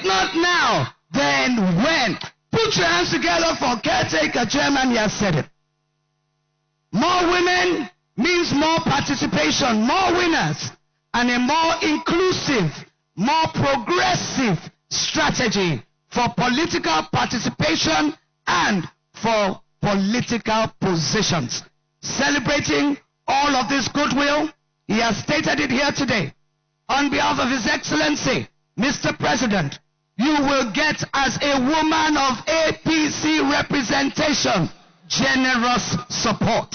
If not now, then when? Put your hands together for caretaker chairman. He has said it. More women means more participation, more winners, and a more inclusive, more progressive strategy for political participation and for political positions. Celebrating all of this goodwill, he has stated it here today. On behalf of His Excellency, Mr. President, you will get, as a woman of APC representation, generous support.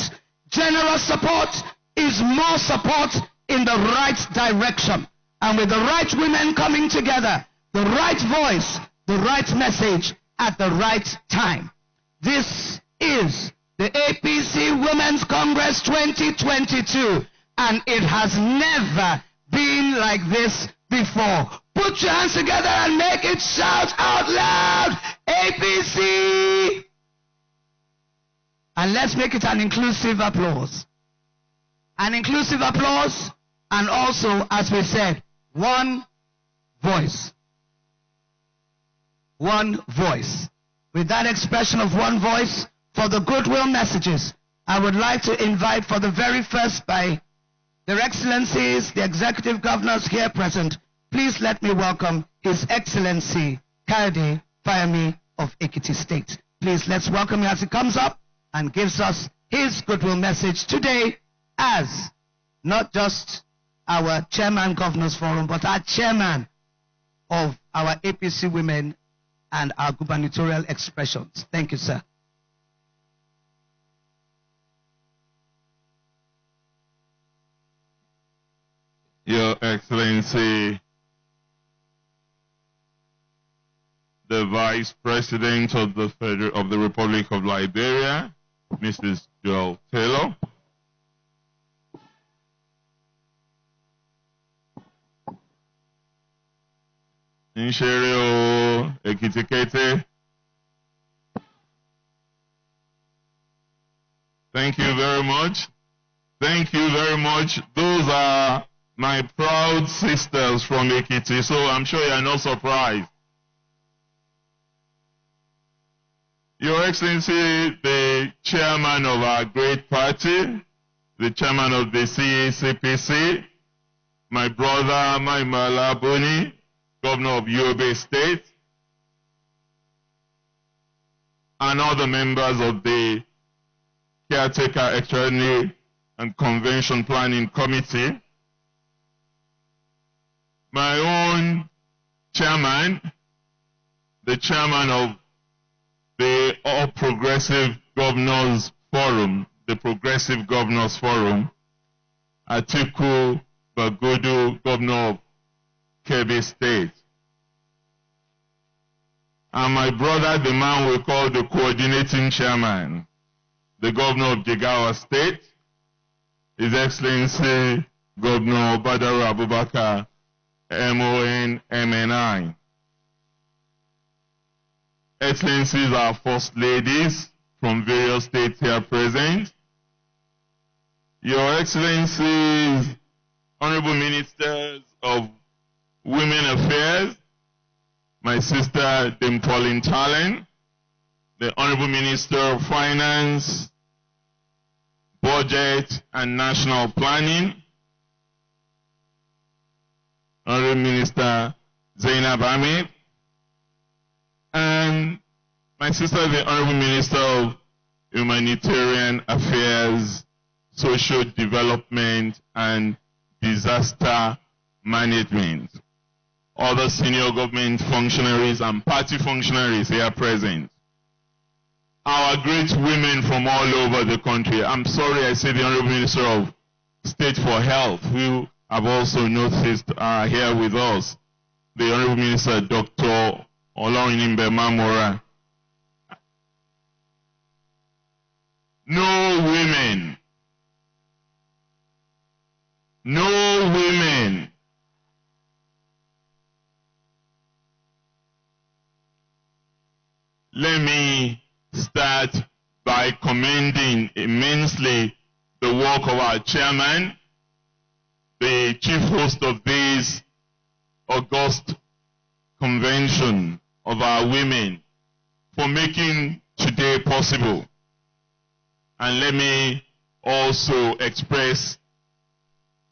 Generous support is more support in the right direction. And with the right women coming together, the right voice, the right message at the right time. This is the APC Women's Congress 2022, and it has never been like this before. Put your hands together and make it shout out loud, APC! And let's make it an inclusive applause. An inclusive applause, and also, as we said, one voice. One voice. With that expression of one voice, for the goodwill messages, I would like to invite for the very first by Their Excellencies, the Executive Governors here present, please let me welcome His Excellency Kayode Fayemi of Ekiti State. Please let's welcome him as he comes up and gives us his goodwill message today as not just our Chairman Governors Forum, but our Chairman of our APC Women and our gubernatorial expressions. Thank you, sir. Your Excellency, the Vice President of the Republic of Liberia, Mrs. Joel Taylor, Insherio Ekitikete, thank you very much. Thank you very much. Those are my proud sisters from Ekiti, so I'm sure you are not surprised. Your Excellency, the chairman of our great party, the chairman of the CACPC, my brother, my Malabuni, governor of Yobe State, and other members of the Caretaker Extraordinary and Convention Planning Committee, my own chairman, the chairman of the All Progressive Governors Forum, the Progressive Governors Forum, Atiku Bagudu, governor of Kebbi State. And my brother, the man we call the coordinating chairman, the governor of Jigawa State, His Excellency Governor Badaru Abubakar, MON, MNI. Excellencies, our First Ladies from various states here present, Your Excellencies, Honorable Ministers of Women Affairs, my sister Dame Pauline Talen, the Honorable Minister of Finance, Budget and National Planning, Honorable Minister Zainab Ahmed, and my sister, the Honorable Minister of Humanitarian Affairs, Social Development, and Disaster Management. Other senior government functionaries and party functionaries here present. Our great women from all over the country. I'm sorry I say the Honorable Minister of State for Health, who I've also noticed are here with us. The Honorable Minister Dr. Olorinimbe Mamora. No women. No women. Let me start by commending immensely the work of our chairman, the chief host of this august convention of our women for making today possible. And let me also express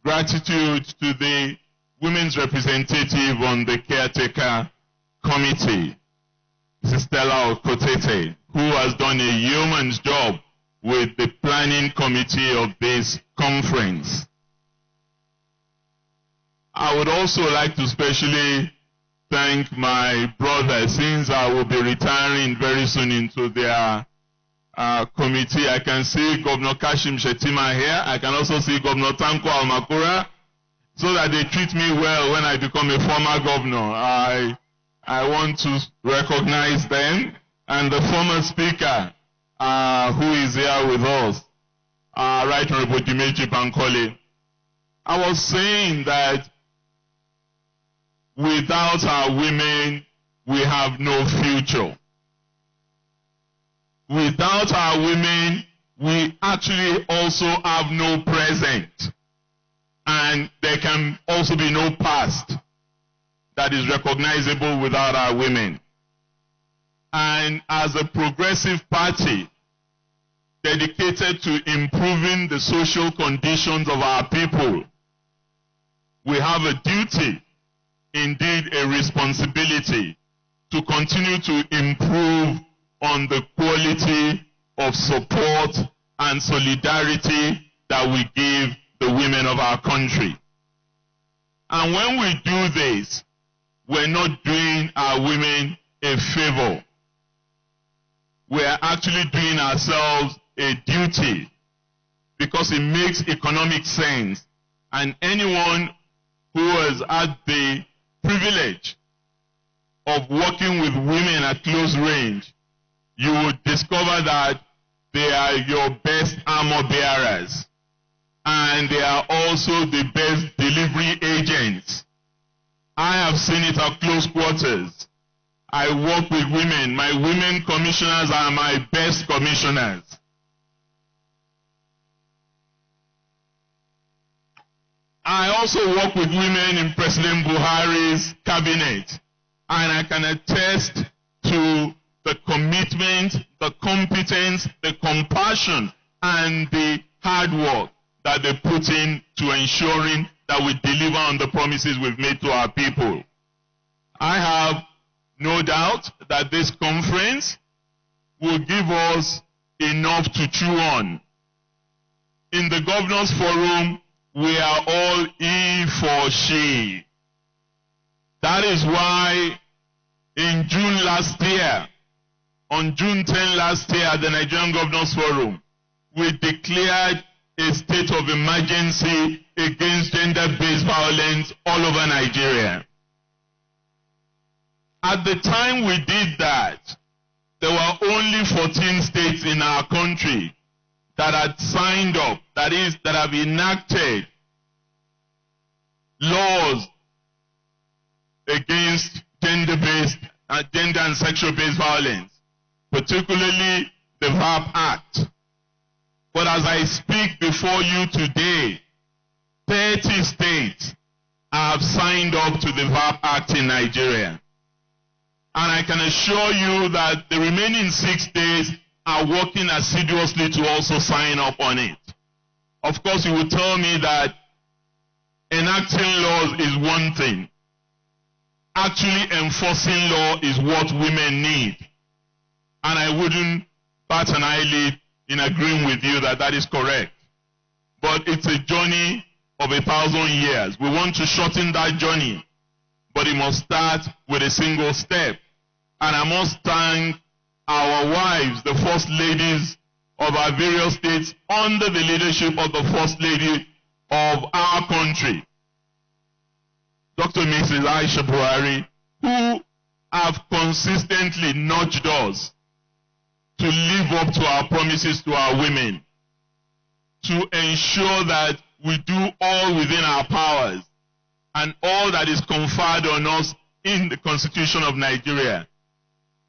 gratitude to the women's representative on the caretaker committee, Stella Okotete, who has done a yeoman's job with the planning committee of this conference. I would also like to specially thank my brother, since I will be retiring very soon into their committee. I can see Governor Kashim Shettima here. I can also see Governor Tanko Almakura, so that they treat me well when I become a former governor. I want to recognize them, and the former speaker who is here with us, Right Honorable Dimeji Bankole. I was saying that without our women, we have no future. Without our women, we actually also have no present. And there can also be no past that is recognizable without our women. And as a progressive party dedicated to improving the social conditions of our people, we have a duty, indeed a responsibility, to continue to improve on the quality of support and solidarity that we give the women of our country. And when we do this, we're not doing our women a favor. We're actually doing ourselves a duty, because it makes economic sense. And anyone who has had the privilege of working with women at close range, you would discover that they are your best armor bearers. And they are also the best delivery agents. I have seen it at close quarters. I work with women. My women commissioners are my best commissioners. I also work with women in President Buhari's cabinet. And I can attest to the commitment, the competence, the compassion, and the hard work that they put in to ensuring that we deliver on the promises we've made to our people. I have no doubt that this conference will give us enough to chew on. In the Governors Forum, we are all he for she. That is why in June last year, on June 10 last year at the Nigerian Governors Forum, we declared a state of emergency against gender-based violence all over Nigeria. At the time we did that, there were only 14 states in our country that had signed up, that have enacted laws against gender and sexual-based violence, particularly the VAP Act. But as I speak before you today, 30 states have signed up to the VAP Act in Nigeria. And I can assure you that the remaining 6 states are working assiduously to also sign up on it. Of course, you will tell me that enacting laws is one thing. Actually enforcing law is what women need. And I wouldn't bat an eyelid in agreeing with you that that is correct. But it's a journey of 1,000 years. We want to shorten that journey, but it must start with a single step. And I must thank our wives, the first ladies of our various states, under the leadership of the First Lady of our country, Dr. Mrs. Aisha Buhari, who have consistently nudged us to live up to our promises to our women, to ensure that we do all within our powers and all that is conferred on us in the Constitution of Nigeria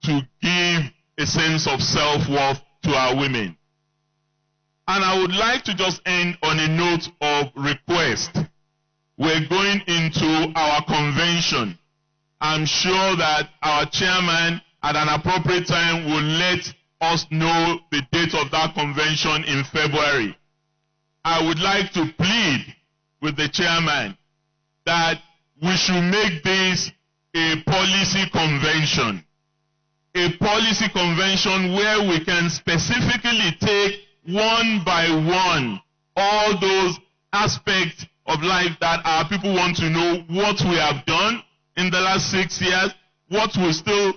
to give a sense of self-worth to our women. And I would like to just end on a note of request. We're going into our convention I'm sure that our chairman at an appropriate time will let us know the date of that convention in February. I would like to plead with the chairman that we should make this a policy convention. A policy convention where we can specifically take one by one all those aspects of life that our people want to know, what we have done in the last 6 years, what we're still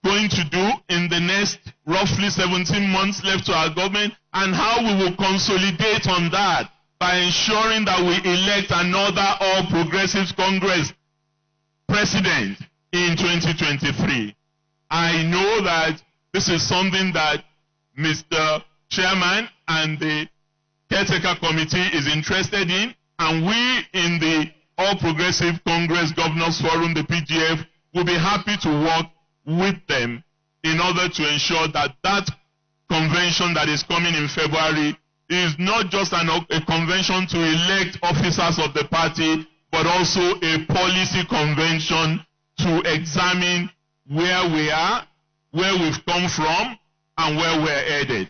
going to do in the next roughly 17 months left to our government, and how we will consolidate on that by ensuring that we elect another All Progressives Congress president in 2023. I know that this is something that Mr. Chairman and the Caretaker Committee is interested in, and we in the All Progressive Congress Governors Forum, the PGF, will be happy to work with them in order to ensure that that convention that is coming in February is not just a convention to elect officers of the party, but also a policy convention to examine where we are, where we've come from, and where we're headed.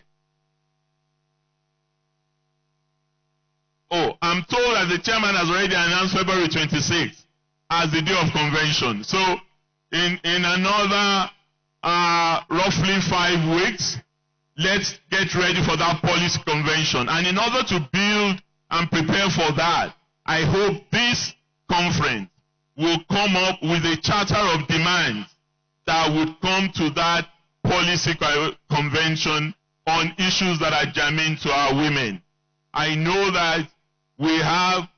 Oh, I'm told that the chairman has already announced February 26th as the day of convention. So in another roughly 5 weeks, let's get ready for that policy convention. And in order to build and prepare for that, I hope this conference will come up with a charter of demands that would come to that policy convention on issues that are germane to our women. I know that we have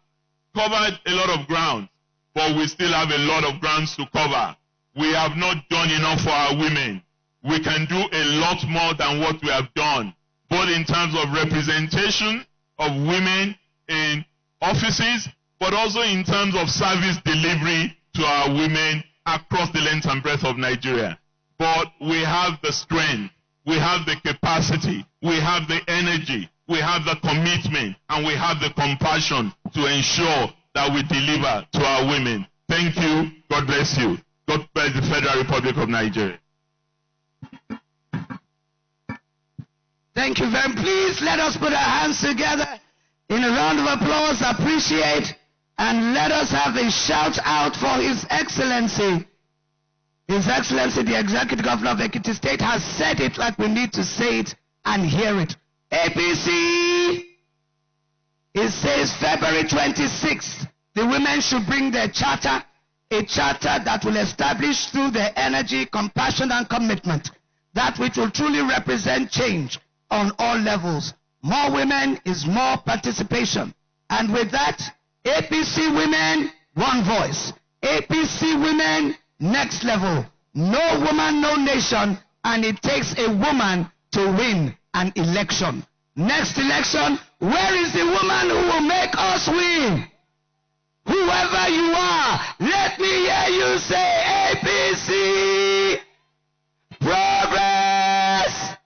covered a lot of ground, but we still have a lot of grounds to cover. We have not done enough for our women. We can do a lot more than what we have done, both in terms of representation of women in offices, but also in terms of service delivery to our women across the length and breadth of Nigeria. But we have the strength, we have the capacity, we have the energy, we have the commitment, and we have the compassion to ensure that we deliver to our women. Thank you. God bless you. God bless the Federal Republic of Nigeria. Thank you very much. Please let us put our hands together in a round of applause. Appreciate, and let us have a shout out for His Excellency. His Excellency, the Executive Governor of Ekiti State, has said it like we need to say it and hear it. APC, it says February 26th, the women should bring their charter, a charter that will establish through their energy, compassion, and commitment that which will truly represent change on all levels. More women is more participation. And with that, APC women, one voice. APC women, next level. No woman, no nation, and it takes a woman to win an election. Next election, where is the woman who will make us win? Whoever you are, let me hear you say APC. Progress.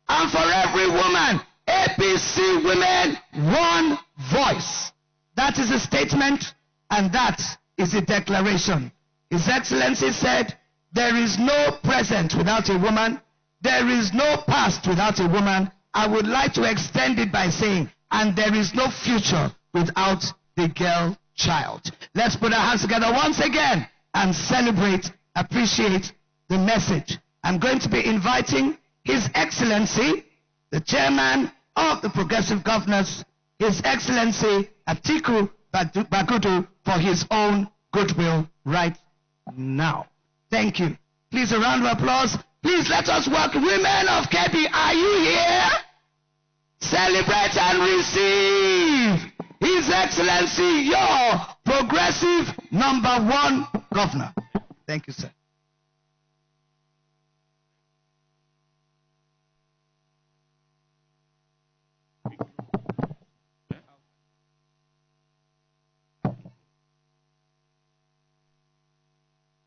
And for every woman, APC women, one voice. That is a statement, and that is a declaration. His Excellency said, there is no present without a woman. There is no past without a woman. I would like to extend it by saying, and there is no future without the girl child. Let's put our hands together once again and celebrate, appreciate the message. I'm going to be inviting His Excellency, the Chairman of the Progressive Governors, His Excellency Atiku Bagudu, for his own goodwill right now. Thank you. Please, a round of applause. Please let us welcome women of Kebbi. Are you here? Celebrate and receive His Excellency, your Progressive #1 Governor. Thank you, sir.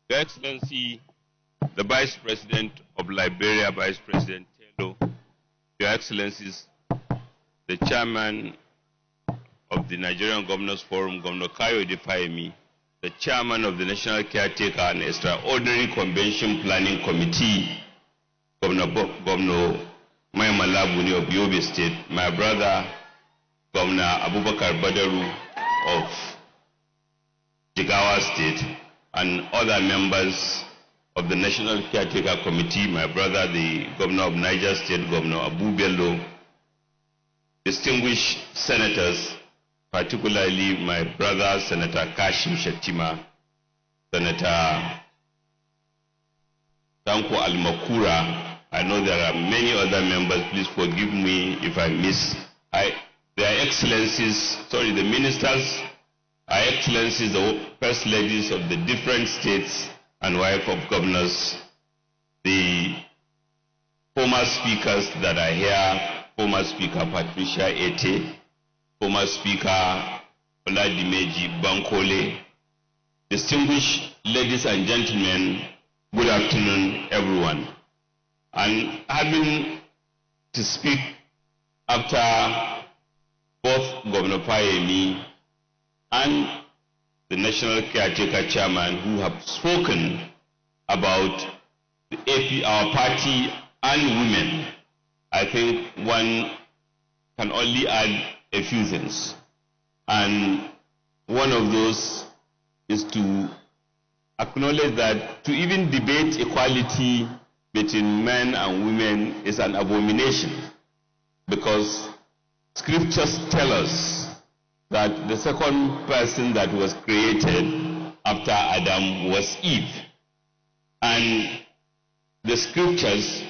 Your Excellency, the Vice President of Liberia, Vice President Taylor, Your Excellencies, the Chairman of the Nigerian Governors Forum, Governor Kayode Fayemi, the chairman of the National Caretaker and Extraordinary Convention Planning Committee, Governor Malabuni of Yobe State, my brother, Governor Abubakar Badaru of Jigawa State, and other members of the National Caretaker Committee, my brother, the Governor of Niger State, Governor Abu Bello, distinguished senators, particularly my brother, Senator Kashim Shettima, Senator Tanko Al-Makura. I know there are many other members. Please forgive me if I miss. Their excellencies, the ministers, our excellencies, the first ladies of the different states and wife of governors, the former speakers that are here, former Speaker Patricia Ete, former Speaker Oladimeji Bankole, distinguished ladies and gentlemen, good afternoon, everyone. And having to speak after both Governor Payemi and the National Caretaker Chairman, who have spoken about our party and women, I think one can only add a few things. And one of those is to acknowledge that to even debate equality between men and women is an abomination, because scriptures tell us that the second person that was created after Adam was Eve. And the scriptures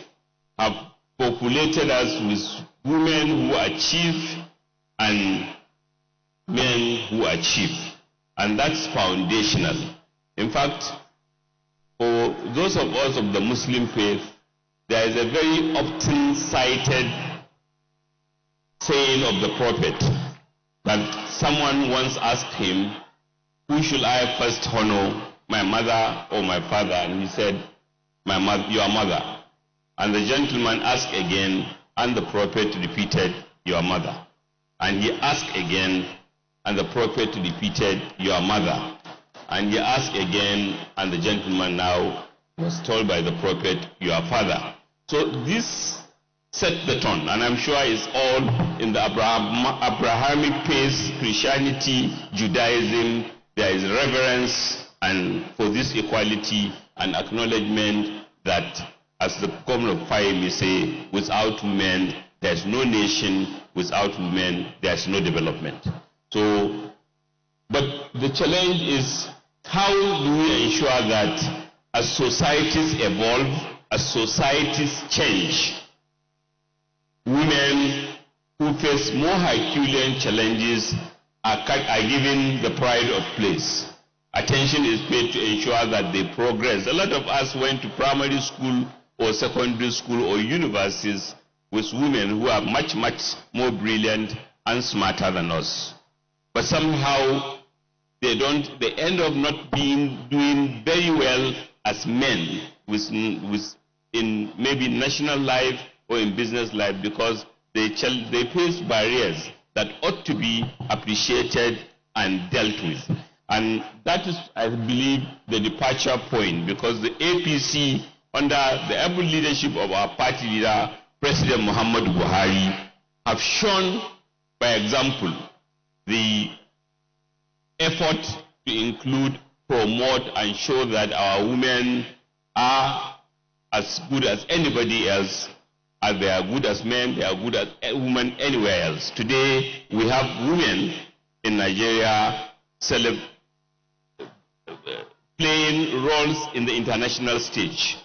have populated us with women who achieve and men who achieve. And that's foundational. In fact, for those of us of the Muslim faith, there is a very often cited saying of the Prophet that someone once asked him, who should I first honor, my mother or my father? And he said, your mother. And the gentleman asked again, and the Prophet repeated, your mother. And he asked again, and the Prophet repeated, your mother. And he asked again, and the gentleman now was told by the Prophet, your father. So this set the tone, and I'm sure it's all in the Abrahamic faith, Christianity, Judaism. There is reverence and for this equality and acknowledgement that, as the Governor of Payemi say, without women there's no nation, without women there's no development. So, but the challenge is, how do we ensure that as societies evolve, as societies change, women who face more Herculean challenges are given the pride of place. Attention is paid to ensure that they progress. A lot of us went to primary school or secondary school or universities with women who are much, much more brilliant and smarter than us. But somehow they end up not doing very well as men in maybe national life or in business life, because they face barriers that ought to be appreciated and dealt with. And that is, I believe, the departure point, because the APC, under the able leadership of our party leader, President Muhammadu Buhari, have shown by example the effort to include, promote, and show that our women are as good as anybody else. As they are good as men, they are good as women anywhere else. Today, we have women in Nigeria playing roles in the international stage.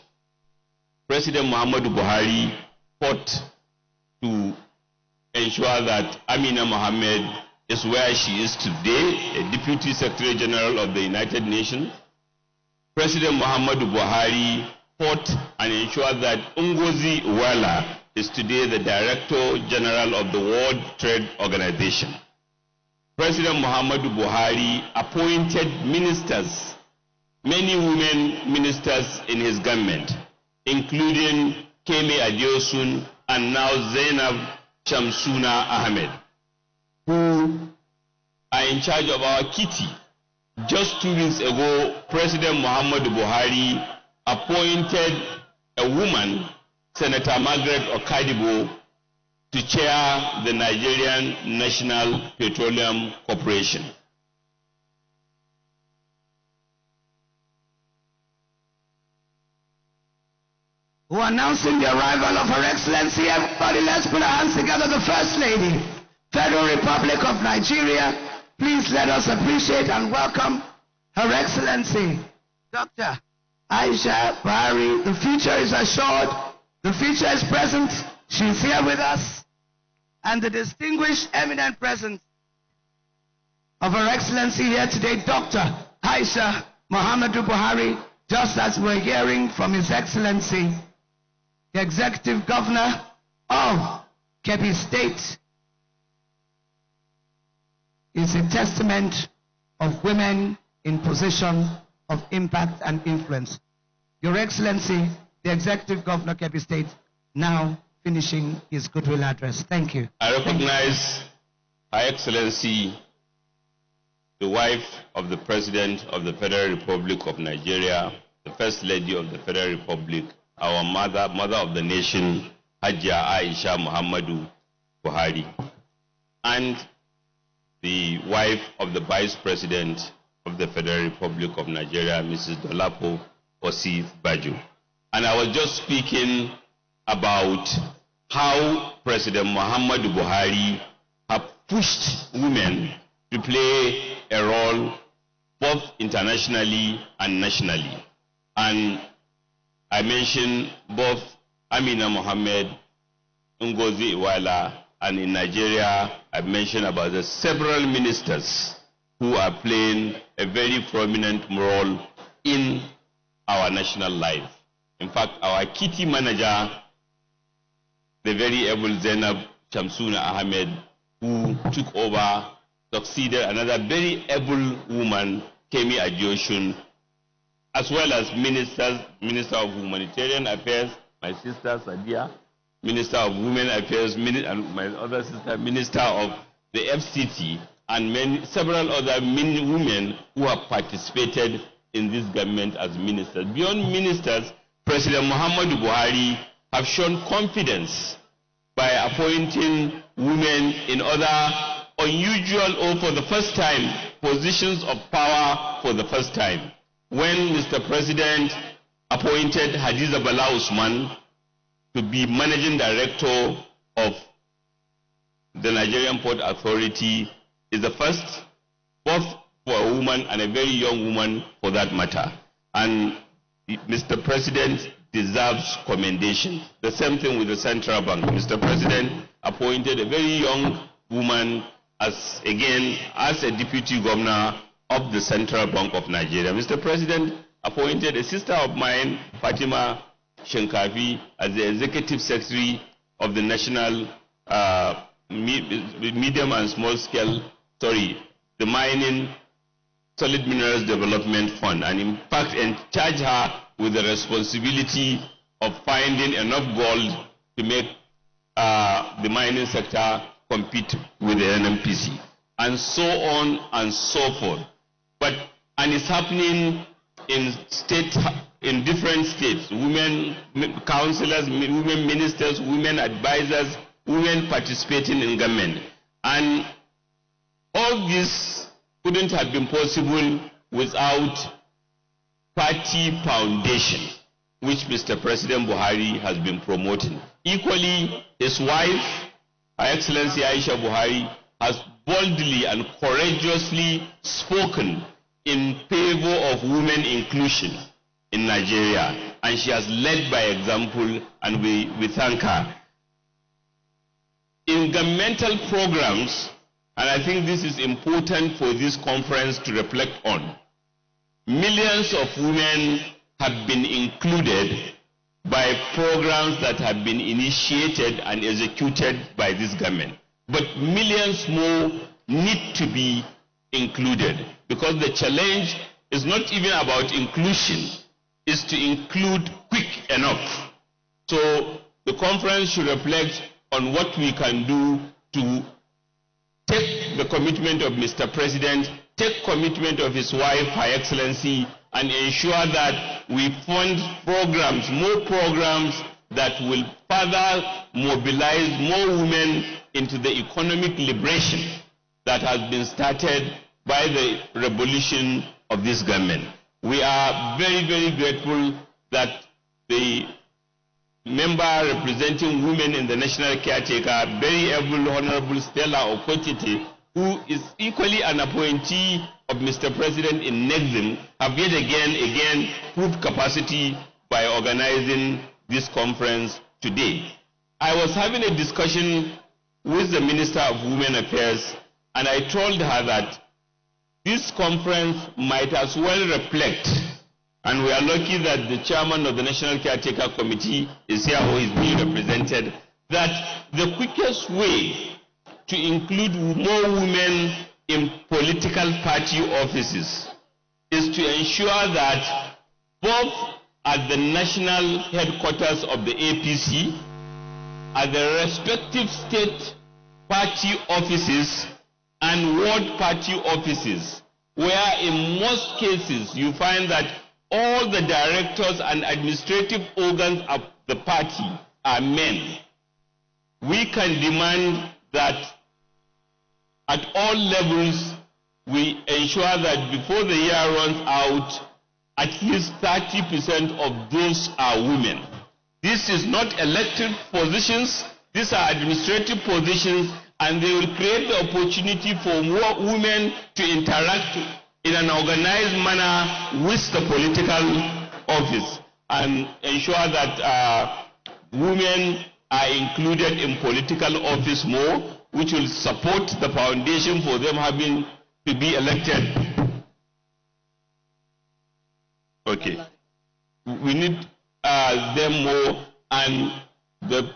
President Muhammadu Buhari fought to ensure that Amina Mohammed is where she is today, a Deputy Secretary General of the United Nations. President Muhammadu Buhari fought and ensured that Ngozi Iweala is today the Director General of the World Trade Organization. President Muhammadu Buhari appointed ministers, many women ministers in his government, including Kemi Adeosun and now Zainab Shamsuna Ahmed, who are in charge of our kitty, just 2 weeks ago, President Muhammadu Buhari appointed a woman, Senator Margaret Okadibo, to chair the Nigerian National Petroleum Corporation. Who are announcing the arrival of Her Excellency. Everybody, let's put our hands together. The First Lady, Federal Republic of Nigeria. Please let us appreciate and welcome Her Excellency, Dr. Aisha Buhari. The future is assured. The future is present. She's here with us. And the distinguished, eminent presence of Her Excellency here today, Dr. Aisha Muhammadu Buhari, just as we're hearing from His Excellency, the Executive Governor of Kebbi State, is a testament of women in position of impact and influence. Your Excellency, the Executive Governor of Kebbi State, now finishing his goodwill address. Thank you. I recognize Her Excellency, the wife of the President of the Federal Republic of Nigeria, the First Lady of the Federal Republic, our mother of the nation, Hajia Aisha Muhammadu Buhari, and the wife of the Vice President of the Federal Republic of Nigeria, Mrs. Dolapo Osi Baju. And I was just speaking about how President Muhammadu Buhari have pushed women to play a role both internationally and nationally. And I mentioned both Amina Mohammed, Ngozi Iweala, and in Nigeria, I've mentioned about the several ministers who are playing a very prominent role in our national life. In fact, our kitty manager, the very able Zainab Shamsuna Ahmed, who took over, succeeded another very able woman, Kemi Adioshun, as well as Minister of Humanitarian Affairs, my sister Sadia, Minister of Women Affairs, and my other sister, Minister of the FCT, and several other women who have participated in this government as ministers. Beyond ministers, President Muhammadu Buhari have shown confidence by appointing women in other unusual or for the first time positions of power for the first time. When Mr. President appointed Hadiza Bala Usman to be managing director of the Nigerian Port Authority, is the first, both for a woman and a very young woman for that matter. And Mr. President deserves commendation. The same thing with the Central Bank. Mr. President appointed a very young woman as a deputy governor of the Central Bank of Nigeria. Mr. President appointed a sister of mine, Fatima Shenkafi, as the executive secretary of the National Medium and Small Scale, the Mining Solid Minerals Development Fund, and in fact charged her with the responsibility of finding enough gold to make the mining sector compete with the NMPC, and so on and so forth. And it's happening in different states. Women councillors, women ministers, women advisors, women participating in government. And all this couldn't have been possible without party foundation, which Mr. President Buhari has been promoting. Equally, his wife, Her Excellency Aisha Buhari, has boldly and courageously spoken in favor of women inclusion in Nigeria, and she has led by example, and we thank her. In governmental programs, and I think this is important for this conference to reflect on, millions of women have been included by programs that have been initiated and executed by this government. But millions more need to be included, because the challenge is not even about inclusion, it's to include quick enough. So the conference should reflect on what we can do to take the commitment of Mr. President take commitment of his wife, Her Excellency, and ensure that we fund programs, more programs that will further mobilize more women into the economic liberation that has been started by the revolution of this government. We are very, very grateful that the member representing women in the National Caretaker, very able Honorable Stella Okotete, who is equally an appointee of Mr. President in NEXIM, have yet again proved capacity by organizing this conference today. I was having a discussion with the Minister of Women Affairs, and I told her that this conference might as well reflect, and we are lucky that the chairman of the National Caretaker Committee is here who is being represented, that the quickest way to include more women in political party offices is to ensure that both at the national headquarters of the APC, at the respective state party offices and ward party offices, where in most cases you find that all the directors and administrative organs of the party are men. We can demand that at all levels we ensure that before the year runs out, at least 30% of those are women. This is not elected positions, these are administrative positions, and they will create the opportunity for more women to interact in an organized manner with the political office and ensure that women are included in political office more, which will support the foundation for them having to be elected. Okay. We need them more, and the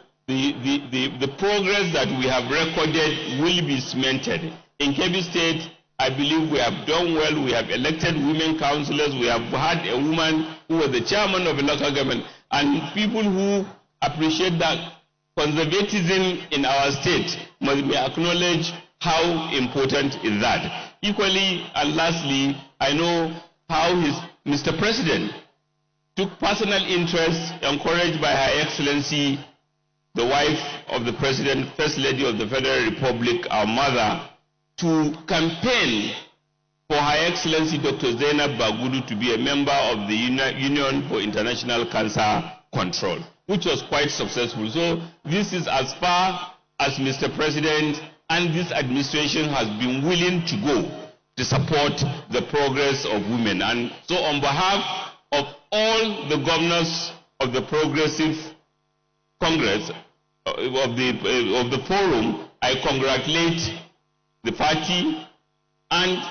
progress that we have recorded will be cemented. In Kebbi State, I believe we have done well. We have elected women councillors. We have had a woman who was the chairman of a local government, and people who appreciate that conservatism in our state must be acknowledged. How important is that? Equally, and lastly, I know how Mr. President took personal interest, encouraged by Her Excellency, the wife of the President, First Lady of the Federal Republic, our mother, to campaign for Her Excellency Dr. Zainab Bagudu to be a member of the Union for International Cancer Control, which was quite successful. So this is as far as Mr. President and this administration has been willing to go to support the progress of women. And so on behalf of all the governors of the Progressive Congress, of the forum, I congratulate the party and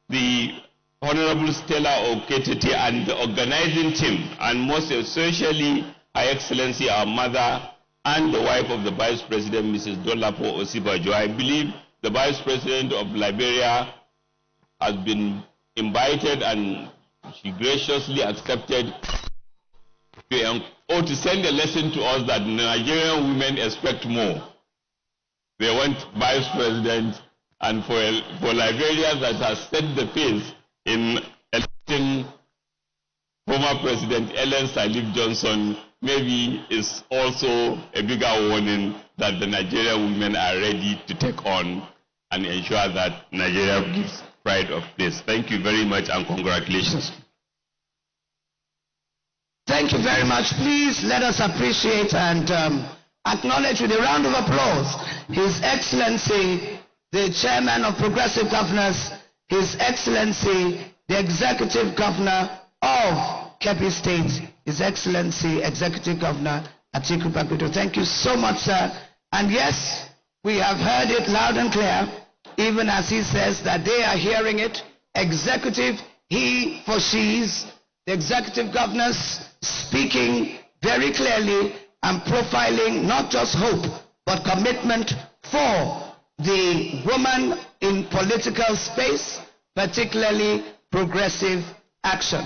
the Honorable Stella Oketete and the organizing team, and most especially Her Excellency, our mother, and the wife of the Vice President, Mrs. Dolapo Osibajo. I believe the Vice President of Liberia has been invited and she graciously accepted to send a lesson to us that Nigerian women expect more. They want Vice President, and for Liberia that has set the pace in electing former President Ellen Sirleaf Johnson, maybe is also a bigger warning that the Nigerian women are ready to take on and ensure that Nigeria gives pride of place. Thank you very much and congratulations. Thank you very much. Please let us appreciate and acknowledge with a round of applause His Excellency, the Chairman of Progressive Governors, His Excellency, the Executive Governor of Kebbi State, His Excellency, Executive Governor Atiku Bagudu. Thank you so much, sir. And yes, we have heard it loud and clear, even as he says that they are hearing it. Executive, he for she's, the executive governors speaking very clearly and profiling not just hope, but commitment for the woman in political space, particularly progressive action.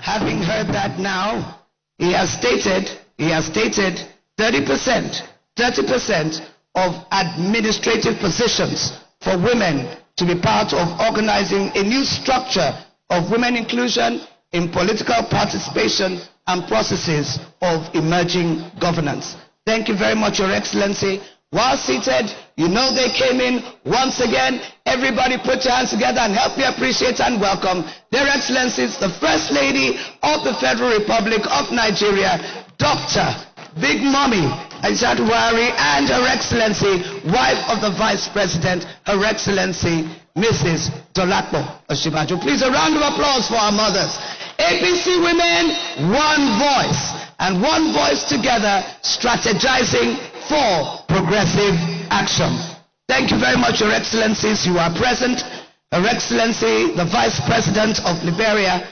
Having heard that now, he has stated 30% of administrative positions for women to be part of organizing a new structure of women inclusion in political participation and processes of emerging governance. Thank you very much, Your Excellency. While seated, you know they came in once again. Everybody put your hands together and help me appreciate and welcome Their Excellencies, the First Lady of the Federal Republic of Nigeria, Dr. Big Mommy Aishatu Buhari, and Her Excellency, wife of the Vice President, Her Excellency, Mrs. Dolapo Osinbajo. Please, a round of applause for our mothers. APC women, one voice, and one voice together, strategizing for progressive action. Thank you very much, Your Excellencies. You are present. Her Excellency, the Vice President of Liberia,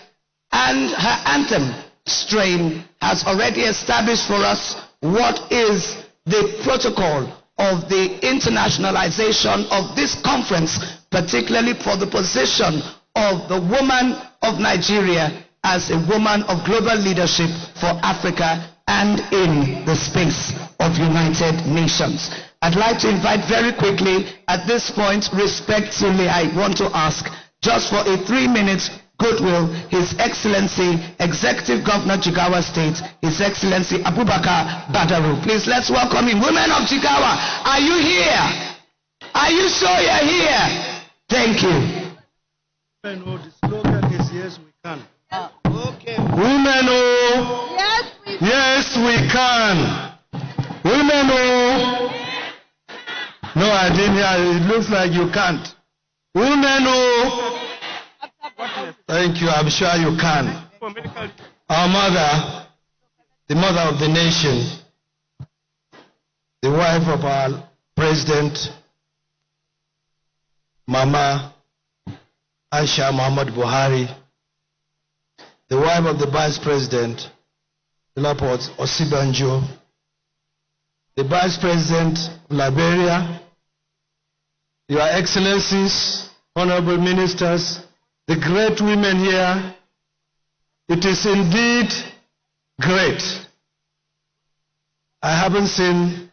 and her anthem strain has already established for us what is the protocol of the internationalization of this conference, particularly for the position of the woman of Nigeria as a woman of global leadership for Africa and in the space of United Nations. I'd like to invite very quickly at this point, respectfully, I want to ask, just for a 3-minute goodwill, His Excellency, Executive Governor Jigawa State, His Excellency Abubakar Badaru. Please, let's welcome him. Women of Jigawa, are you here? Are you sure you're here? Thank you. The slogan is yes, we can. Okay. Women, oh, yes, we can. Women, oh, no, I didn't hear. It looks like you can't. Women, oh, thank you. I'm sure you can. Our mother, the mother of the nation, the wife of our president, Mama Aisha Muhammad Buhari, the wife of the vice president, Dolapo Osinbajo, the vice president of Liberia, Your Excellencies, honorable ministers, the great women here. It is indeed great. I haven't seen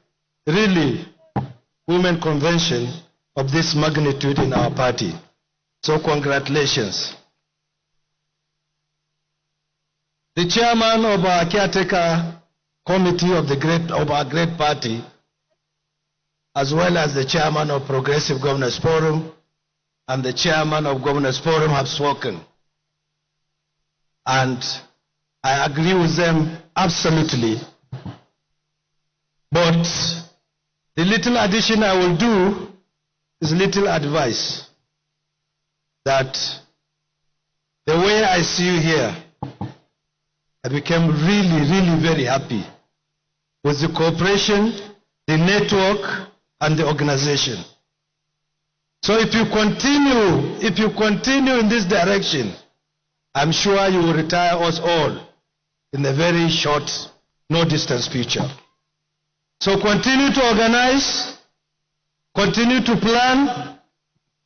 really women convention of this magnitude in our party. So congratulations. The chairman of our caretaker committee of our great party, as well as the chairman of Progressive Governors Forum and the chairman of Governors Forum have spoken. And I agree with them absolutely. But the little addition I will do is little advice that the way I see you here, I became really very happy with the cooperation, the network, and the organization. So if you continue in this direction, I'm sure you will retire us all in a very short, no distance future. So continue to organize, continue to plan,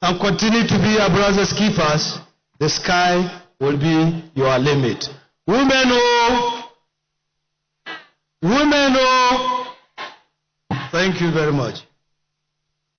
and continue to be our brothers' keepers. The sky will be your limit. Women, oh! Women, oh! Thank you very much.